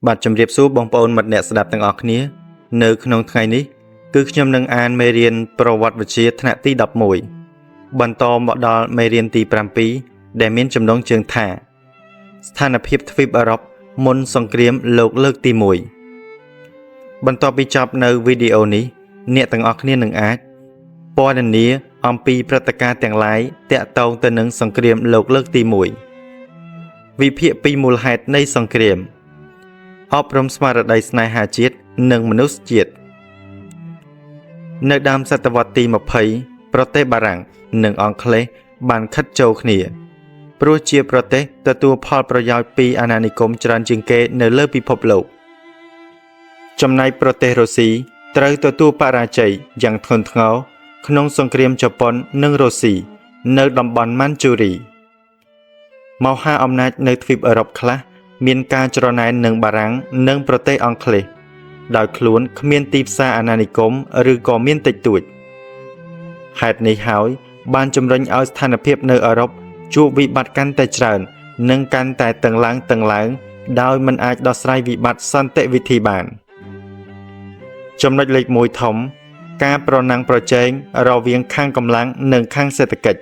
บัดจำเรียบสู้บองปอนมัดเนสดับตั้งออกนี้เนื้อขนมไทยนี้คือขยำนังอ่านเมเรียนประวัติวิจัยถนัดที่ดับมวยบรรทอมดอลเมเรียนตีปรามปีได้เมียนจำนองเชิงถ่าสถานเพียบทวีปอาหรับมนสงครามโลกเลิกตีมวยบรรทอไปจับในวิดีโอนี้เนี่ยตั้งออกนี้หนึ่งอาร์ตปอนนี้อมปีประตการแต่งหลายแตะตองแต่หนึ่งสงครามโลกเลิกตีมวยวิเพียปีมูลเหตุในสงครามอบรมสมาร์ดไดสไนหาจิตหนึ่งมนุษย์จิตในดามศตวรรษที่มาภัยประเทศบารังหนึ่งอังเคลบานคัดโจขณีโปรเจียประเทศแต่ตัวพอลประยาวปีอาณานิคมจรันจึงเกในเลิศพิภพโลกจำนายประเทศรัสเซียตรัยตัวปาราใจอย่างทนเงาขนมสงครามญี่ปุ่นหนึ่งรัสเซียในดับบอนมันจูรีเมาห้าอำนาจในทวีปยุโรปคลามีการจรนายหนึ่งบารังหนึ่งประเทศอังกฤษโดยคล้วนขมีนตีบซาอาณานิคมหรือก่อมีนติดตุดเหตุในหายบานจำเริญเอาสถานเพียบในยุโรปจูวิบัติกันแต่เจริญหนึ่งกันแต่ต่างหลังโดยมันอาจดอสไรวิบัติสันติวิธีบานจำนวนเล็กมวยถมการประนังประเจงเราเวียงข้างกำลังหนึ่งข้างเศรษฐกิจ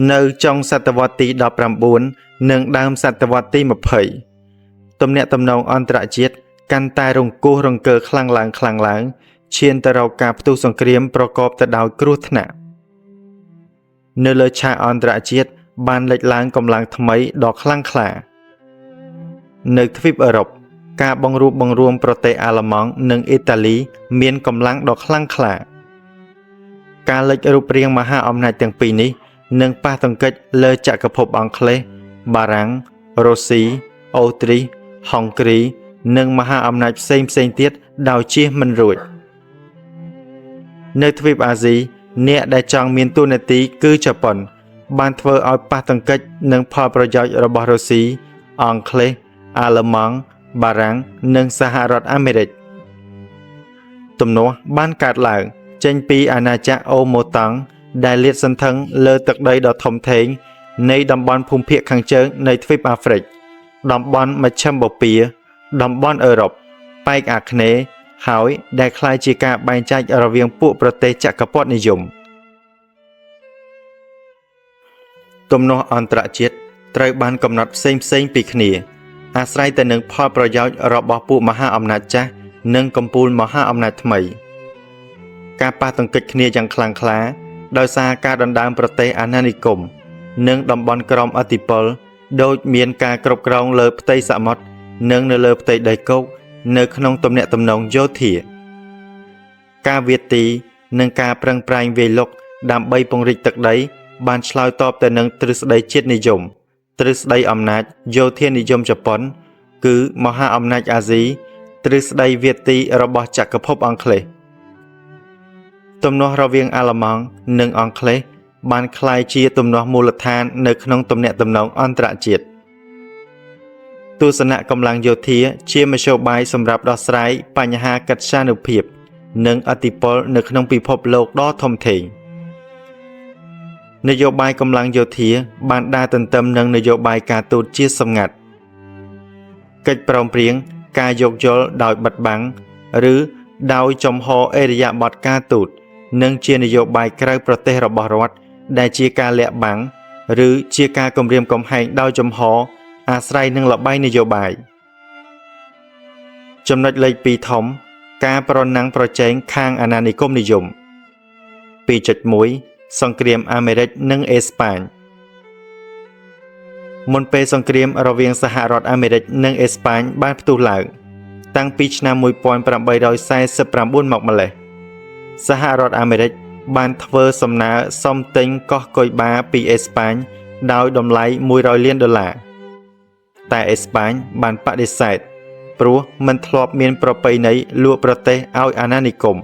ในจงศตวรรษที่ดอกประบุนหนึ่งดามศตวรรษที่มาเผยตำเนียตำนองอันตรจิตกันตายรงกู้รงเกอคลังหลังเชียนตะเรากาประตูสงครามประกอบแต่ดาวกรุธนะเนเลชาอันตรจิตบานเล็กล้างกำลังทำไมดอกคลั่งคลาในทวีปยุโรปการบังรวมประเทศอาลมองหนึ่งอิตาลีเมียนกำลังดอกคลั่งคลาการเล็กรูปเรียงมหาอำนาจต่างปีนี้หนึ่งป้าตังเกตเลจักรภพอังกฤษบารังรัสเซียออสเตรียฮังการีหนึ่งมหาอำนาจเซมเตียดดาวเชียมันรวยในทวีปอาซีเนี่ยได้จองมีนตัวนาทีคือญี่ปุ่นบานเทอเอาป้าตังเกตหนึ่งพอประโยชน์ระบอบรัสเซียอังกฤษอาลมองบารังหนึ่งสหรัฐอเมริกตุ่มโนบ้านกาดหลังเจนปีอาณาจักรโอโมตังได้เลียดสันทังเลอตักใดดอทมเทงในดับบอลภูมิเพียขังเจิงในทวีปแอฟริกดับบอลมาชัมบอปีดับบอลยุโรปไปอาคเนหายได้คลายจีกาใบใจระเวียงปุประเทศจักรพรรดินิยมตุ่มโนอันตรจิตไตรบานกำหนดเซ็งปีขณีอาศัยแต่หนึ่งพอประโยชน์ระบอบปุมหาอำนาจจ้าหนึ่งกำปูลมหาอำนาจใหม่การปาตังกิจขณีอย่างคลังคล้าโดยสาการดันดามประเทศอาณานิคมหนึ่งดับบอลกรอมอติปอลโดยเมียนการกรบกรองเลือประเทศสมอดหนึ่งในเลือประเทศไดโกในขนมตำเนะตำนองโยธีการเวียตีหนึ่งการปรังปรายเวลกดำใบปงริตักใดบานชลายตอบแต่หนึ่งตรึสไดเจ็ดนิยมตรึสไดอำนาจโยเทียนิยมญี่ปุ่นคือมหาอำนาจอาซีตรึสไดเวียตีระบอบจักรภพอังกฤษตุ่มนระเวียงอาลมังหนึ่งอังกฤษบานคลายเชียตุ่มนมูลฐานในขนมตุ่มเนะตุ่มนองอันตรจิตตุสนะกำลังโยธีเชียมาโชบายสำหรับดอสไรปัญหากัจฉานุภีบหนึ่งอติปอลในขนมปีพบโลกดอทมเทงนโยบายกำลังโยธีบานดาเติมหนึ่งนโยบายการตูดเชียสงัดกิจปรองเปรียงการยกยลดอยบัดบังหรือดาวจมหอเอริยาบอดการตูดหนึ่งเชียนโยบายใกล้ประเทศระบอบรัฐได้เชียการเละบังหรือเชียการกำเรียมกำแหงดาวจมหออาศัยหนึ่งระบายนโยบายจำนวนเลยปีถมการประนังประเจงข้างอาณานิคมนิยมปีจุดมุ้ยสงครามอเมริกหนึ่งเอสปานมนเปสงครามระเวียงสหรัฐอเมริกหนึ่งเอสปานบ้านประตูหลังตั้งปีชนามวยปอนประบายโดยไซส์ประบุนหมอกมาเลยสหรัฐอเมริกบานทเวอร์สมนาซอมติงก็กอยบาปีเอสปานดาวดมไล$100,000,000แต่เอสปานบานปฏิเสธเพราะมันทลอบเมียนประไปในลัวประเทศเอาอาณานิคม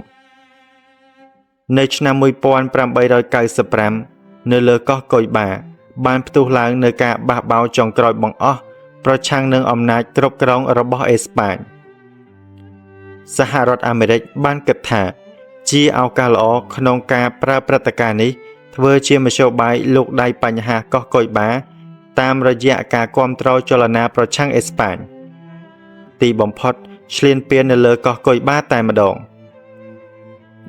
ในชนามวยปอนประบายโดยไกสปรมเนเลก็กอยบาบานประตูหลังในกาบาเบาจองกรอยบังอ้อประชังหนึ่งอำนาจกรบกรองระบอบเอสปานสหรัฐอเมริกบ้านเกิดถาจีเอาการล้อขนมกาปราปรัตการนี้ทเวเชียมาโชบายลูกได้ปัญหาก็กอยบาตามระยะการความตรอจลนาประชังเอสปาน ទីបំផុតឈ្លានពាននៅលើកោះកុយបាតែម្ដង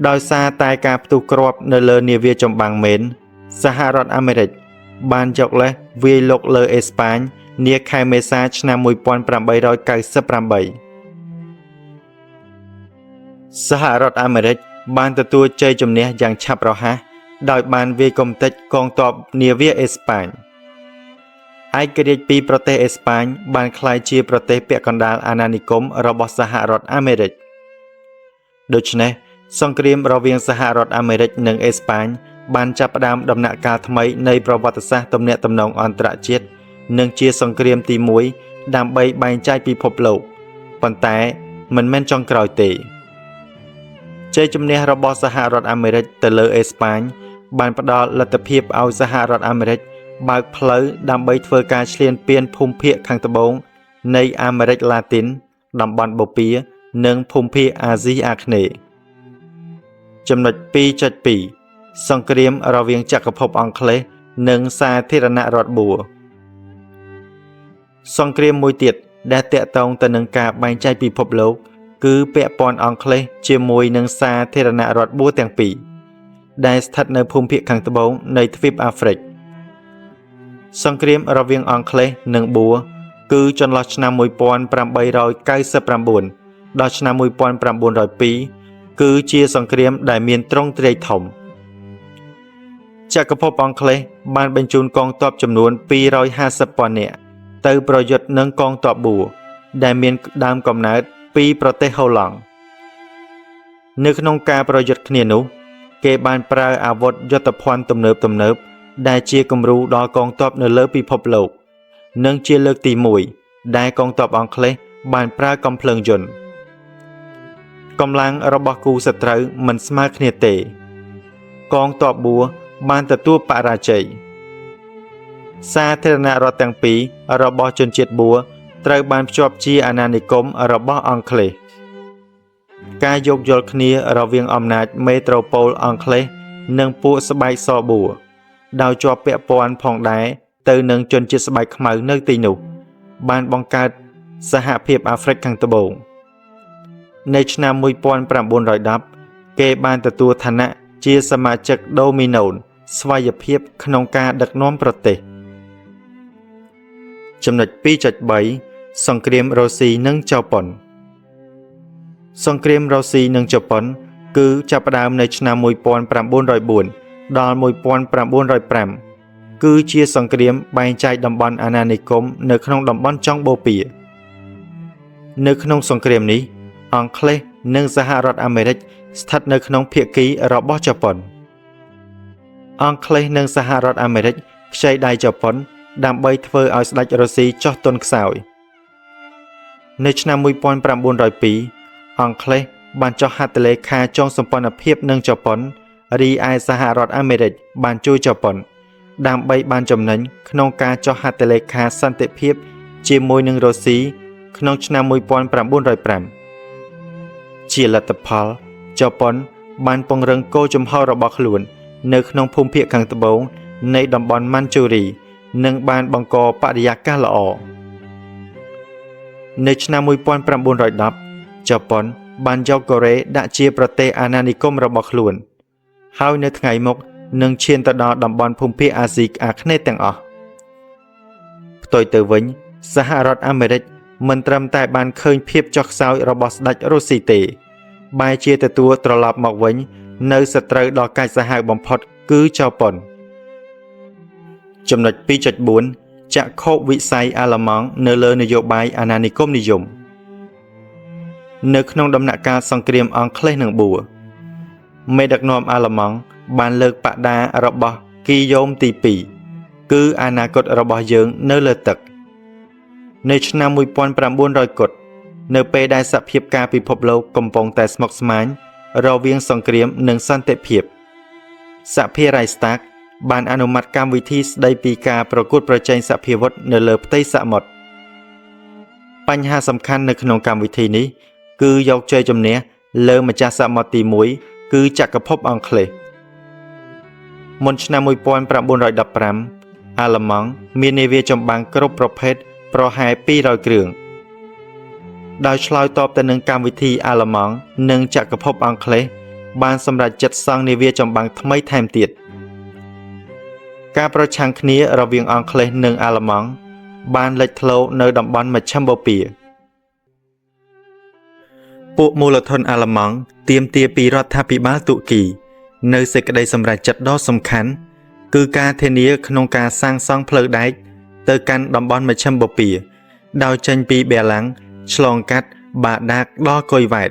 ដោយសារតែការផ្ទុះគ្រាប់នៅលើនាវាចម្បាំងមេនសហរដ្ឋអាមេរិកបានយកលេសវាយលុកលើអេស្ប៉ាញនាខែមេសាឆ្នាំ1898សហរដ្ឋអាមេរិកបានទទួលជ័យជំនះយ៉ាងឆាប់រហ័សដោយបានវាយកំទេចកងទ័ពនាវាអេស្ប៉ាញឯករាជ្យពីប្រទេសអេស្ប៉ាញបានក្លាយជាប្រទេសពាក់កណ្ដាលអាណានិគមរបស់សហរដ្ឋអាមេរិកដូច្នេះសង្គ្រាមរវាងសហរដ្ឋអាមេរិកនិងអេស្ប៉ាញបានចាប់ផ្ដើមដំណាក់កាលថ្មីនៃប្រវត្តិសាស្ត្រទំនាក់ទំនងអន្តរជាតិនិងជាសង្គ្រាមទី1ដើម្បីបែងចែកពិភពលោកប៉ុន្តែមិនមែនចុងក្រោយទេជ័យជំនះរបស់សហរដ្ឋអាមេរិកទៅលើអេស្ប៉ាញបានផ្ដល់លទ្ធភាពឲ្យសហរដ្ឋអាមេរិកបើកផ្លូវដើម្បីធ្វើការឈ្លានពានភូមិភាគខាងត្បូងនៃអាមេរិកឡាទីនតំបន់បូព៌ានិងភូមិភាគអាស៊ីអាគ្នេយ៍ចំណុច 2.2 សង្គ្រាមរវាងចក្រភពអង់គ្លេសនិងសាធារណរដ្ឋបួរសង្គ្រាមមួយទៀតដែលតាក់ទងទៅនឹងការបែងចែកពិភពលោកគឺពាក់ព័ន្ធអង់គ្លេសជាមួយនឹងសាធារណរដ្ឋបួរទាំងពីរដែលស្ថិតនៅភូមិភាគខាងត្បូងនៃទ្វីបអាហ្វ្រិកសង្គ្រាមរវាងអង់គ្លេសនិងបួរគឺចន្លោះឆ្នាំ1899ដល់ឆ្នាំ1902គឺជាសង្គ្រាមដែលមានទ្រង់ទ្រាយធំចក្រភពអង់គ្លេសបានបញ្ជូនកងទ័ពចំនួន250,000នាក់ទៅប្រយុទ្ធនឹងកងទ័ពបួរដែលមានដើមកំណើតពីប្រទេសហូឡង់នៅក្នុងការប្រយុទ្ធគ្នានោះគេបានប្រើអាវុធយុទ្ធភ័ណ្ឌទំនើបដែលជាគំរូដល់កងទ័ពនៅលើពិភពលោកនិងជាលើកទី1ដែលកងទ័ពអង់គ្លេសបានប្រើកាំភ្លើងយន្តកម្លាំងរបស់គូសត្រូវមិនស្មើគ្នាទេកងទ័ពបួរបានទទួលបរាជ័យសាធារណរដ្ឋទាំងពីររបស់ជនជាតិបួរត្រូវបានភ្ជាប់ជាអាណានិគមរបស់អង់គ្លេសការយោគយល់គ្នារវាងអំណាចមេត្រូប៉ូលអង់គ្លេសនិងពួកស្បែកសបួរដោយជាប់ពាក់ព័ន្ធផងដែរទៅនឹងជនជាតិស្បែកខ្មៅនៅទីនោះបានបង្កើតសហភាពអាហ្វ្រិកខាងត្បូងនៅឆ្នាំ1910គេបានទទួលឋានៈជាសមាជិកដូមីណូនស្វ័យភាពក្នុងការដឹកនាំប្រទេសចំណុច 2.3 សង្គ្រាមរុស្ស៊ីនិងជប៉ុនសង្គ្រាមរុស្ស៊ីនិងជប៉ុនគឺចាប់ផ្ដើមនៅឆ្នាំ1904ដល់1905គឺជាសង្គ្រាមបែងចែកតំបន់អាណានិគមនៅក្នុងតំបន់ចុងបូព៌ានៅក្នុងសង្គ្រាមនេះអង់គ្លេសនិងសហរដ្ឋអាមេរិកស្ថិតនៅក្នុងភាគីរបស់ជប៉ុនអង់គ្លេសនិងសហរដ្ឋអាមេរិកខ្ចីដៃជប៉ុនដើម្បីធ្វើឲ្យស្ដេចរុស្ស៊ីចុះទន់ខ្សោយនៅឆ្នាំ1902អង់គ្លេសបានចុះហត្ថលេខាចងសម្ព័ន្ធភាពនឹងជប៉ុនរីឯសហរដ្ឋអាមេរិកបានជួយជប៉ុនដើម្បីបានចំណេញក្នុងការចុះហត្ថលេខាសន្តិភាពជាមួយនឹងរុស្ស៊ីក្នុងឆ្នាំ1905ជាលទ្ធផលជប៉ុនបានពង្រឹងគោលជំហររបស់ខ្លួននៅក្នុងភូមិភាគខាងត្បូងនៃតំបន់ម៉ាន់ជូរីនិងបានបង្កបរិយាកាសល្អនៅឆ្នាំ1910ជប៉ុនបានយកកូរ៉េដាក់ជាប្រទេសអាណានិគមរបស់ខ្លួនហើយនៅថ្ងៃមុខនឹងឈានទៅដល់តំបន់ភូមិភាគអាស៊ីអាគ្នេយ៍ទាំងអស់ផ្ទុយទៅវិញសហរដ្ឋអាមេរិកមិនត្រឹមតែបានឃើញភាពចុះខ្សោយរបស់ស្ដេចរុស្ស៊ីទេបែរជាទទួលត្រឡប់មកវិញនៅសត្រូវដ៏កាចសាហាវបំផុតគឺជប៉ុនចំណុច 2.4 ចក្ខុវិស័យអាល្លឺម៉ង់នៅលើនយោបាយអាណានិគមនិយមនៅក្នុងដំណាក់កាលសង្គ្រាមអង់គ្លេសនិងបួរមេដឹកនាំអាល្លឺម៉ង់បានលើកបដារបស់គីយ៉ូមទី2គឺអនាគតរបស់យើងនៅលើទឹកនៅឆ្នាំ1900គត់នៅពេលដែលសភាពការពិភពលោកកំពុងតែស្មុគស្មាញរវាងសង្គ្រាមនិងសន្តិភាពសហភាពរ៉ៃស្តាកបានអនុម័តកម្មវិធីស្ដីពីការប្រកួតប្រជែងសភាវុធនៅលើផ្ទៃសមុទ្របញ្ហាសំខាន់នៅក្នុងកម្មវិធីនេះគឺយកជ័យជំនះលើម្ចាស់សមុទ្រទី1គឺចក្រភពអង់គ្លេសមុនឆ្នាំ1915អាល្លឺម៉ង់មាននាវាចម្បាំងគ្រប់ប្រភេទប្រហែល200គ្រឿង ដោយឆ្លើយតបទៅនឹងកម្មវិធីអាល្លឺម៉ង់និងចក្រភពអង់គ្លេសបានសម្រេចចិត្តសង់នាវាចម្បាំងថ្មីថែមទៀតការប្រឆាំងគ្នារវាងអង់គ្លេសនិងអាល្លឺម៉ង់បានលេចធ្លោនៅតំបន់មជ្ឈិមបូព៌ាពួកមូលដ្ឋានអាល្លឺម៉ង់ទាមទារពីរដ្ឋាភិបាលតុរគីនៅសេចក្តីសម្រេចចិត្តដ៏សំខាន់គឺការធានាក្នុងការសាងសង់ផ្លូវដែកទៅកាន់តំបន់មជ្ឈិមបូព៌ាដោយចេញពីបេឡាំងឆ្លងកាត់បាដាកដល់កុយវ៉ែត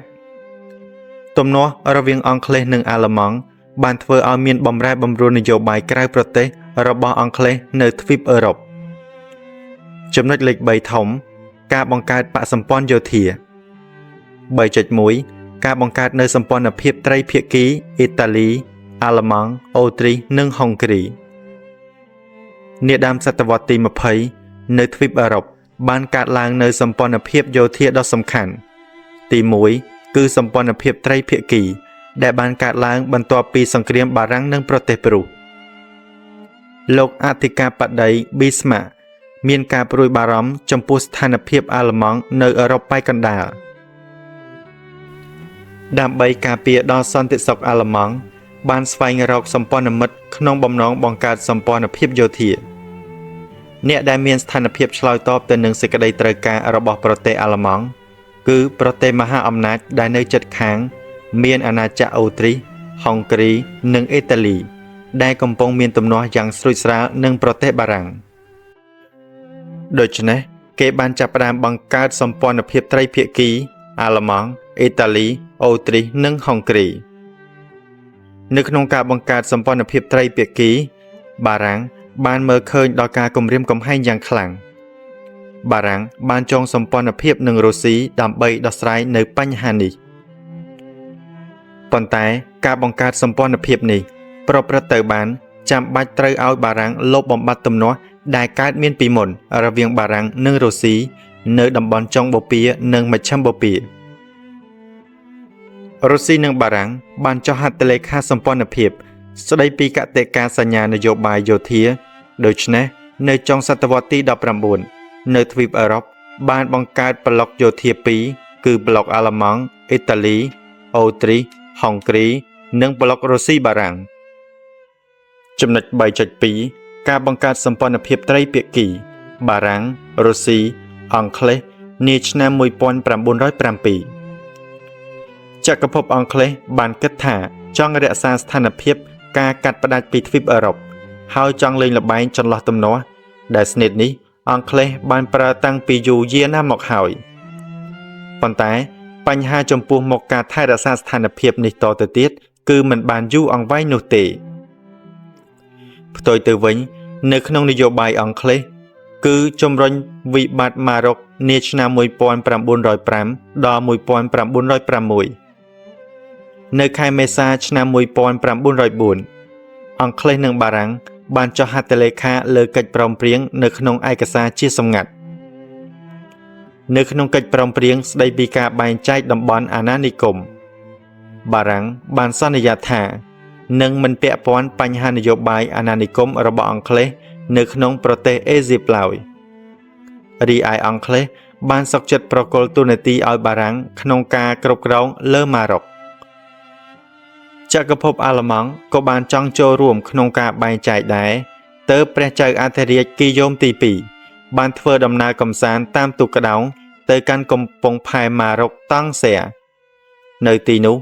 ទំនាស់រវាងអង់គ្លេសនិងអាល្លឺម៉ង់បានធ្វើឲ្យមានបម្រែបម្រួលនយោបាយក្រៅប្រទេសរបស់អង់គ្លេសនៅទ្វីបអឺរ៉ុបចំណុចលេខ3ធំការបង្កើតបកសម្ព័ន្ធយោធា 3.1 ការបង្កើតនៅសម្ព័ន្ធភាពត្រីភាគីអ៊ីតាលីអាល្លឺម៉ង់អូទ្រីសនិងហុងគ្រីនាដើមសតវត្សទី20នៅទ្វីបអឺរ៉ុបបានកើតឡើងនៅសម្ព័ន្ធភាពយោធាដ៏សំខាន់ទី1គឺសម្ព័ន្ធភាពត្រីភាគីដែលបានកើតឡើងបន្ទាប់ពីសង្គ្រាមបារាំងនិងប្រទេសប្រុសលោកអធិការបតី Bismarck មានការព្រួយបារម្ភចំពោះស្ថានភាពអាល្លឺម៉ង់នៅអឺរ៉ុបប៉ែកកណ្ដាលដើម្បីការពារដល់សន្តិសុខអាល្លឺម៉ង់បានស្វែងរកសម្ព័ន្ធមិត្តក្នុងបំណងបង្កើតសម្ព័ន្ធភាពយោធាអ្នកដែលមានស្ថានភាពឆ្លើយតបទៅនឹងសេចក្តីត្រូវការរបស់ប្រទេសអាល្លឺម៉ង់គឺប្រទេសមហាអំណាចដែលនៅជិតខាងមានអាណាចក្រអូទ្រីសហុងគ្រីនិងអ៊ីតាលីដែលកំពុងមានទំនាស់យ៉ាងស្រួចស្រាលនឹងប្រទេសបារាំងដូច្នេះគេបានចាប់ផ្ដើមបង្កើតសម្ព័ន្ធភាពត្រីភាគីអាល្លឺម៉ង់អ៊ីតាលីអូទ្រីសនិងហុងគ្រីនៅក្នុងការបង្កើតសម្ព័ន្ធភាពត្រីភាគីបារាំងបានមើលឃើញដល់ការគំរាមកំហែងយ៉ាងខ្លាំងបារាំងបានចងសម្ព័ន្ធភាពនឹងរុស្ស៊ីដើម្បីដោះស្រាយនៅបញ្ហានេះប៉ុន្តែការបង្កើតសម្ព័ន្ធភាពនេះប្រព្រឹត្តទៅបានចាំបាច់ត្រូវឲ្យបារាំងលុបបំបាត់ទំនាស់ដែលកើតមានពីមុនរវាងបារាំងនិងរុស្ស៊ីនៅតំបន់ចុងបូព៌ានិងមជ្ឈិមបូព៌ារុស្ស៊ីនិងបារាំងបានចុះហត្ថលេខាសម្ព័ន្ធភាពស្តីពីកតិកាសញ្ញានយោបាយយោធាដូច្នេះនៅចុងសតវត្សទី19នៅទ្វីបអឺរ៉ុបបានបង្កើតប្លុកយោធា2គឺប្លុកអាល្លឺម៉ង់អ៊ីតាលីអូទ្រីសហុងគ្រីនិងប្លុករុស្ស៊ីបារាំងចំណុច 3.2 ការបង្កើតសម្ព័ន្ធភាពត្រីភាគីបារាំងរុស្ស៊ីអង់គ្លេសនាឆ្នាំ1907ចក្រភពអង់គ្លេសបានគិតថាចង់រក្សាស្ថានភាពការកាត់ផ្តាច់ពីទ្វីបអឺរ៉ុបហើយចង់លេងល្បែងចន្លោះទំនាស់ដែលស្នេតនេះអង់គ្លេសបានប្រើតាំងពីយូរយារណាស់មកហើយប៉ុន្តែបញ្ហាចំពោះមកការថែរក្សាស្ថានភាពនេះតទៅទៀតគឺមិនបានយូរអង្វែងនោះទេផ្ទុយទៅវិញនៅក្នុងនយោបាយអង់គ្លេសគឺជំរុញវិបត្តិម៉ារ៉ុកនាឆ្នាំ1905ដល់1906នៅខែមេសាឆ្នាំ1904អង់គ្លេសនិងបារាំងបានចុះហត្ថលេខាលើកិច្ចព្រមព្រៀងនៅក្នុងឯកសារជាសម្ងាត់នៅក្នុងកិច្ចព្រមព្រៀងស្តីពីការបែងចែកតំបន់អាណានិគមបារាំងបានសន្យាថានឹងមិនពាក់ព័ន្ធបញ្ហានយោបាយអាណានិគមរបស់អង់គ្លេសនៅក្នុងប្រទេសអេស៊ីបឡើយរីឯអង់គ្លេសបានសុខចិត្តប្រគល់តួនាទីឲ្យបារាំងក្នុងការគ្រប់គ្រងលើម៉ារ៉ុកចក្រភពអាល្លឺម៉ង់ក៏បានចង់ចូលរួមក្នុងការបែងចែកដែរទើបព្រះចៅអធិរាជគីយ៉ូមទី2បានធ្វើដំណើរកម្សាន្តតាមទូកក្ដោងទៅកាន់កំពង់ផែម៉ារ៉ុកតង់សែនៅទីនោះ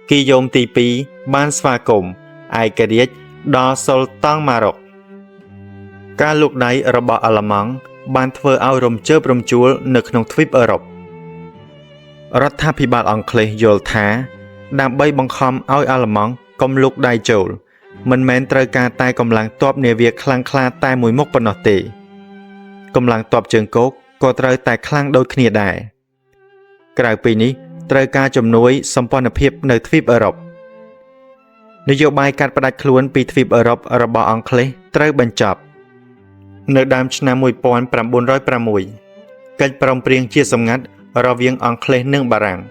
គីយ៉ូមទី2បានស្វាគមន៍ឯករាជ្យដល់សុលតានម៉ារ៉ុកការលូកដៃរបស់អាល្លឺម៉ង់បានធ្វើឲ្យរំជើបរំជួលនៅក្នុងទ្វីបអឺរ៉ុបរដ្ឋាភិបាលអង់គ្លេសយល់ថាដើម្បីបង្ខំឲ្យអាល្លឺម៉ង់កុំលូកដៃចូលមិនមែនត្រូវការតែកម្លាំងទ័ពនាវាខ្លាំងក្លាតែមួយមុខប៉ុណ្ណោះទេកម្លាំងទ័ពជើងគោកក៏ត្រូវតែខ្លាំងដូចគ្នាដែរក្រៅពីនេះត្រូវការជំនួយសម្ព័ន្ធភាពនៅទ្វីបអឺរ៉ុបនយោបាយកាត់ផ្តាច់ខ្លួនពីទ្វីបអឺរ៉ុបរបស់អង់គ្លេសត្រូវបញ្ចប់នៅដើមឆ្នាំ1906កិច្ចព្រមព្រៀងជាសម្ងាត់រវាងអង់គ្លេសនិងបារាំង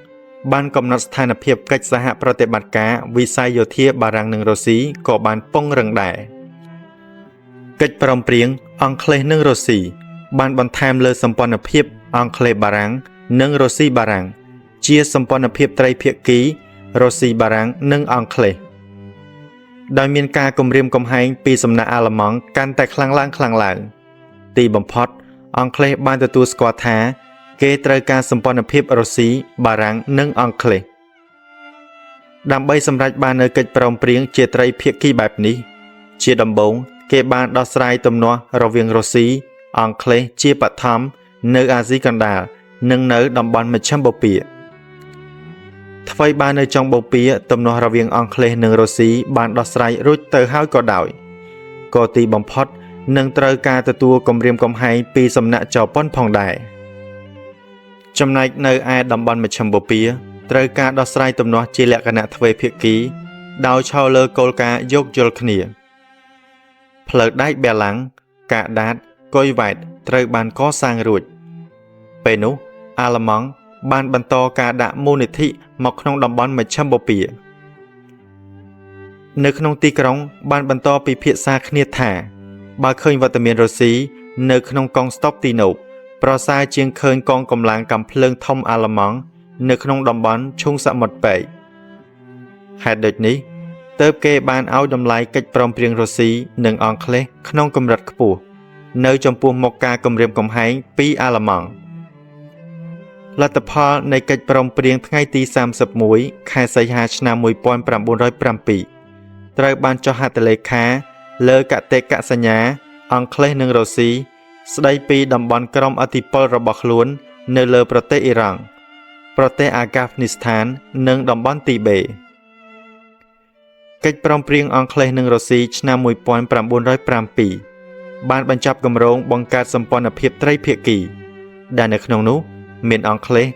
បានកំណត់ស្ថានភាពកិច្ចសហប្រតិបត្តិការវិស័យយោធាបារាំងនិងរុស្ស៊ីក៏បានពង្រឹងដែរកិច្ចព្រមព្រៀងអង់គ្លេសនិងរុស្ស៊ីបានបន្ថែមលើសម្ព័ន្ធភាពអង់គ្លេសបារាំង និងរុស្ស៊ីបារាំងជាសម្ព័ន្ធភាពត្រីភាគីរុស្ស៊ីបារាំងនិងអង់គ្លេសដោយមានការគំរាមកំហែងពីសំណាក់អាល្លឺម៉ង់កាន់តែខ្លាំងឡើងទីបំផុតអង់គ្លេសបានទទួលស្គាល់ថាគេត្រូវការសម្ព័ន្ធភាពរុស្ស៊ីបារាំងនិងអង់គ្លេសដើម្បីសម្រេចបាននូវកិច្ចព្រមព្រៀងជាត្រីភាគីបែបនេះជាដំបូងគេបានដោះស្រាយទំនាស់រវាងរុស្ស៊ីអង់គ្លេសជាបឋមនៅអាស៊ីកណ្ដាលនិងនៅតំបន់មជ្ឈិមបូព៌ាថ្មីបាននៅចុងបូព៌ាទំនាស់រវាងអង់គ្លេសនិងរុស្ស៊ីបានដោះស្រាយរួចទៅហើយក៏ដោយក៏ទីបំផុតនឹងត្រូវការទទួលគំរាមកំហែងពីសំណាក់ជប៉ុនផងដែរចំណែកនៅឯតំបន់មជ្ឈិមបូព៌ាត្រូវការដោះស្រាយទំនាស់ជាលក្ខណៈទ្វេភាគីដោយឈរលើគោលការណ៍យោគយល់គ្នាផ្លូវដែកបេឡាំងកាដាតកុយវ៉ែតត្រូវបានកសាងរួចពេលនោះអាល្លឺម៉ង់បានបន្តការដាក់មូលនិធិមកក្នុងតំបន់មជ្ឈិមបូព៌ានៅក្នុងទីក្រុងបានបន្តពិភាក្សាគ្នាថាបើឃើញវត្តមានរុស្ស៊ីនៅក្នុងកងស្តុបទីណូបប្រសើរជាងឃើញកងកម្លាំងកាំភ្លើងធំអាល្លឺម៉ង់នៅក្នុងតំបន់ឈូងសមុទ្រពេកហេតុដូចនេះទើបគេបានឲ្យតម្លៃកិច្ចព្រមព្រៀងរុស្ស៊ីនិងអង់គ្លេសក្នុងកម្រិតខ្ពស់នៅចំពោះមុខការគំរាមកំហែងពីអាល្លឺម៉ង់លទ្ធផលនៃកិច្ចព្រមព្រៀងថ្ងៃទី31ខែសីហាឆ្នាំ1907ត្រូវបានចុះហត្ថលេខាលើកតេកសញ្ញាអង់គ្លេសនិងរុស្ស៊ីស្ដីពីតំបន់ក្រមឥទ្ធិពលរបស់ខ្លួននៅលើប្រទេសអ៊ីរ៉ង់ប្រទេសអាហ្គាហ្វនីស្ថាននិងតំបន់ទីបេកិច្ចព្រមព្រៀងអង់គ្លេសនិងរុស្ស៊ីឆ្នាំ1907បានបញ្ចប់គម្រោងបង្កើតសម្ព័ន្ធភាពត្រីភាគីដែលនៅក្នុងនោះមានអង់គ្លេស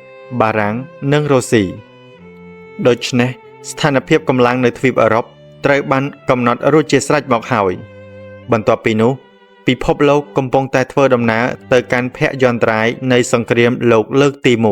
បារាំងនិងរុស្ស៊ីដូច្នេះស្ថានភាពកម្លាំងនៅទ្វីបអឺរ៉ុបត្រូវបានកំណត់រួចជាស្រេចមកហើយបន្ទាប់ពីនោះពិភពលោកកំពុងតែធ្វើដំណើរទៅកាន់ភយន្តរាយនៃសង្គ្រាមលោកលើកទី1